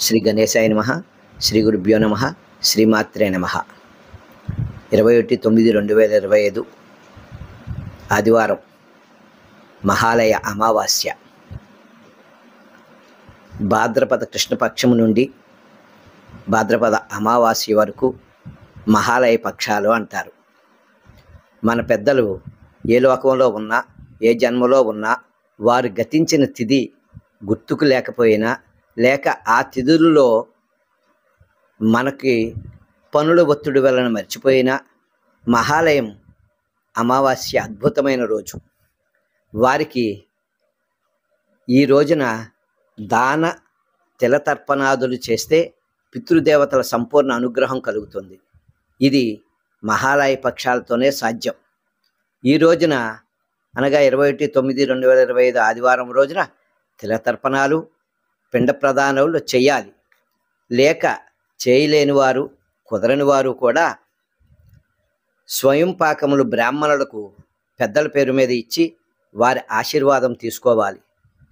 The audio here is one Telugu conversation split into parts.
శ్రీ గణేశాయ నమః. శ్రీ గురుభ్యో నమః. శ్రీమాత్రే నమః. 21/9/2025 ఆదివారం, మహాలయ అమావాస్య. భాద్రపద కృష్ణపక్షము నుండి భాద్రపద అమావాస్య వరకు మహాలయ పక్షాలు అంటారు. మన పెద్దలు ఏ లోకంలో ఉన్నా, ఏ జన్మలో ఉన్నా, వారు గతించిన తిథి గుర్తుకు లేకపోయినా, లేక ఆ తిథులలో మనకి పనుల ఒత్తిడి వలన మర్చిపోయినా, మహాలయం అమావాస్య అద్భుతమైన రోజు. వారికి ఈ రోజున దాన తిలతర్పణాదులు చేస్తే పితృదేవతల సంపూర్ణ అనుగ్రహం కలుగుతుంది. ఇది మహాలయ పక్షాలతోనే సాధ్యం. ఈ రోజున అనగా 21/9/2025 ఆదివారం రోజున తిలతర్పణాలు, పిండ ప్రదానాలు చేయాలి. లేక చేయలేని వారు, కుదరని వారు కూడా స్వయం పాకములు బ్రాహ్మణులకు పెద్దల పేరు మీద ఇచ్చి వారి ఆశీర్వాదం తీసుకోవాలి.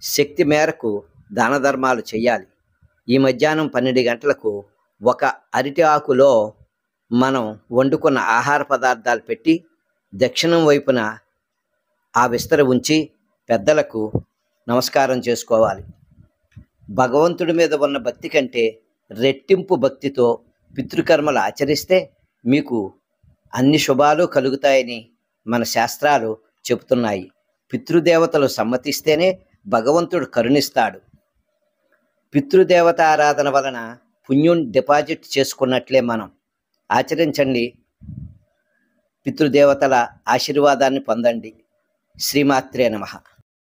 శక్తి మేరకు దాన ధర్మాలు చేయాలి. ఈ మధ్యాహ్నం 12 గంటలకు ఒక అరటి ఆకులో మనం వండుకున్న ఆహార పదార్థాలు పెట్టి దక్షిణం వైపున ఆ విస్తర ఉంచి పెద్దలకు నమస్కారం చేసుకోవాలి. భగవంతుడి మీద ఉన్న భక్తి కంటే రెట్టింపు భక్తితో పితృకర్మలు ఆచరిస్తే మీకు అన్ని శుభాలు కలుగుతాయని మన శాస్త్రాలు చెబుతున్నాయి. పితృదేవతలు సమ్మతిస్తేనే భగవంతుడు కరుణిస్తాడు. పితృదేవత ఆరాధన వలన పుణ్యం డిపాజిట్ చేసుకున్నట్లే. మనం ఆచరించండి. పితృదేవతల ఆశీర్వాదాన్ని పొందండి. శ్రీమాత్రే నమః.